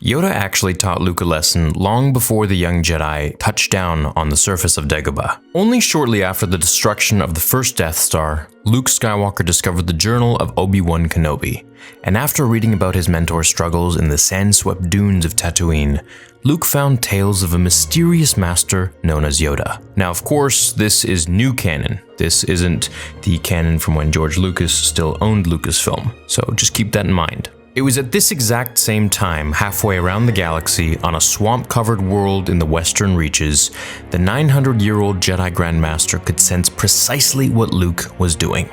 Yoda actually taught Luke a lesson long before the young Jedi touched down on the surface of Dagobah. Only shortly after the destruction of the first Death Star, Luke Skywalker discovered the journal of Obi-Wan Kenobi, and after reading about his mentor's struggles in the sand-swept dunes of Tatooine, Luke found tales of a mysterious master known as Yoda. Now, of course, this is new canon. This isn't the canon from when George Lucas still owned Lucasfilm, so just keep that in mind. It was at this exact same time, halfway around the galaxy, on a swamp-covered world in the western reaches, the 900-year-old Jedi Grandmaster could sense precisely what Luke was doing.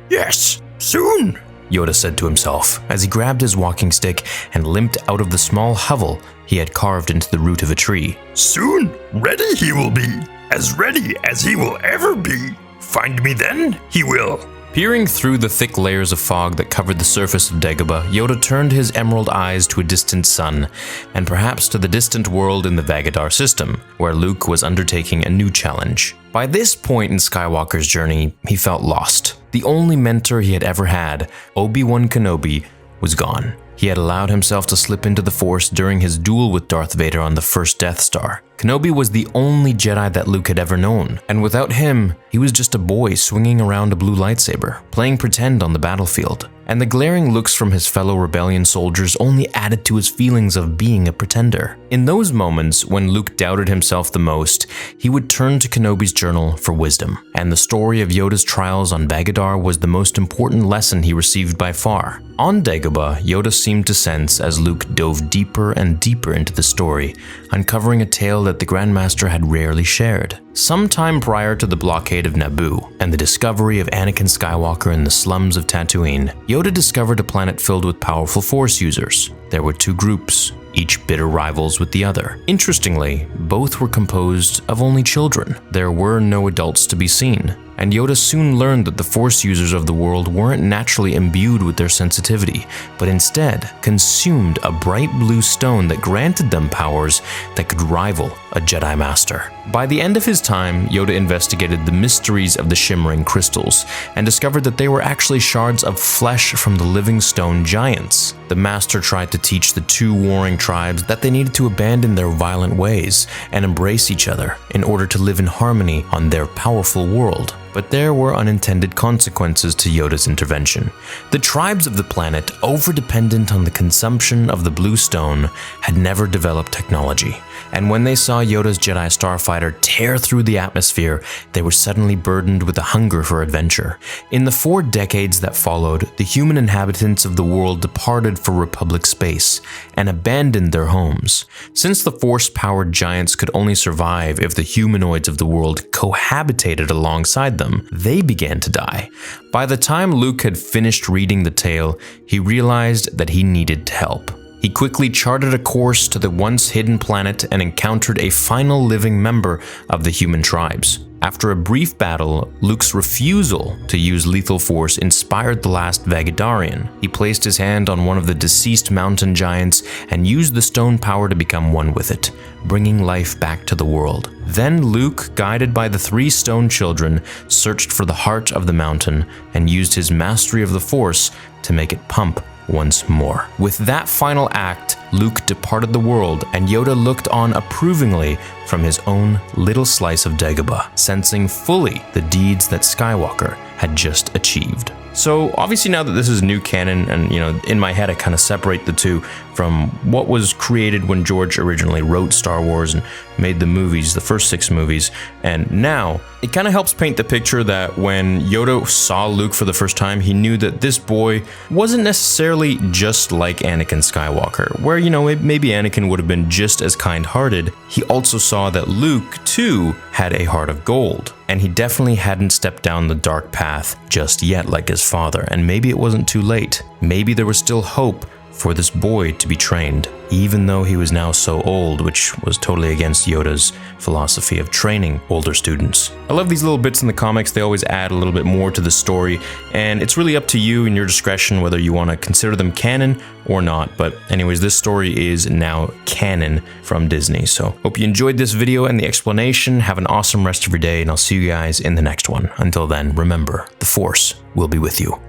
Yes, soon, Yoda said to himself, as he grabbed his walking stick and limped out of the small hovel he had carved into the root of a tree. Soon, ready he will be, as ready as he will ever be. Find me then, he will. Peering through the thick layers of fog that covered the surface of Dagobah, Yoda turned his emerald eyes to a distant sun, and perhaps to the distant world in the Vagadar system, where Luke was undertaking a new challenge. By this point in Skywalker's journey, he felt lost. The only mentor he had ever had, Obi-Wan Kenobi, was gone. He had allowed himself to slip into the Force during his duel with Darth Vader on the first Death Star. Kenobi was the only Jedi that Luke had ever known, and without him, he was just a boy swinging around a blue lightsaber, playing pretend on the battlefield. And the glaring looks from his fellow rebellion soldiers only added to his feelings of being a pretender. In those moments, when Luke doubted himself the most, he would turn to Kenobi's journal for wisdom, and the story of Yoda's trials on Vagadar was the most important lesson he received by far. On Dagobah, Yoda seemed to sense as Luke dove deeper and deeper into the story, uncovering a tale that the Grandmaster had rarely shared. Sometime prior to the blockade of Naboo and the discovery of Anakin Skywalker in the slums of Tatooine, Yoda discovered a planet filled with powerful Force users. There were two groups, each bitter rivals with the other. Interestingly, both were composed of only children. There were no adults to be seen, and Yoda soon learned that the Force users of the world weren't naturally imbued with their sensitivity, but instead consumed a bright blue stone that granted them powers that could rival a Jedi Master. By the end of his time, Yoda investigated the mysteries of the shimmering crystals and discovered that they were actually shards of flesh from the living stone giants. The Master tried to teach the two warring tribes that they needed to abandon their violent ways and embrace each other in order to live in harmony on their powerful world. But there were unintended consequences to Yoda's intervention. The tribes of the planet, over-dependent on the consumption of the blue stone, had never developed technology. And when they saw Yoda's Jedi starfighter tear through the atmosphere, they were suddenly burdened with a hunger for adventure. In the 4 decades that followed, the human inhabitants of the world departed for Republic space and abandoned their homes. Since the Force-powered giants could only survive if the humanoids of the world cohabitated alongside them, they began to die. By the time Luke had finished reading the tale, he realized that he needed help. He quickly charted a course to the once hidden planet and encountered a final living member of the human tribes. After a brief battle, Luke's refusal to use lethal force inspired the last Vagadarian. He placed his hand on one of the deceased mountain giants and used the stone power to become one with it, bringing life back to the world. Then Luke, guided by the 3 stone children, searched for the heart of the mountain and used his mastery of the Force to make it pump once more. With that final act, Luke departed the world, and Yoda looked on approvingly from his own little slice of Dagobah, sensing fully the deeds that Skywalker had just achieved. So obviously now that this is new canon, and in my head I kind of separate the two from what was created when George originally wrote Star Wars and made the movies, the first 6 movies, and now it kind of helps paint the picture that when Yoda saw Luke for the first time, he knew that this boy wasn't necessarily just like Anakin Skywalker, where maybe Anakin would have been just as kind-hearted. He also saw that Luke too had a heart of gold, and he definitely hadn't stepped down the dark path just yet like his father, and maybe it wasn't too late. Maybe there was still hope for this boy to be trained, even though he was now so old, which was totally against Yoda's philosophy of training older students. I love these little bits in the comics. They always add a little bit more to the story, and it's really up to you and your discretion whether you want to consider them canon or not. But anyways, this story is now canon from Disney. So hope you enjoyed this video and the explanation. Have an awesome rest of your day, and I'll see you guys in the next one. Until then, remember, the Force will be with you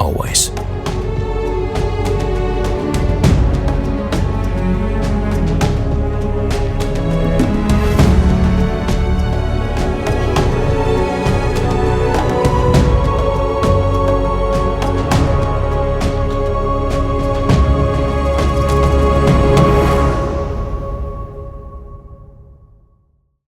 always.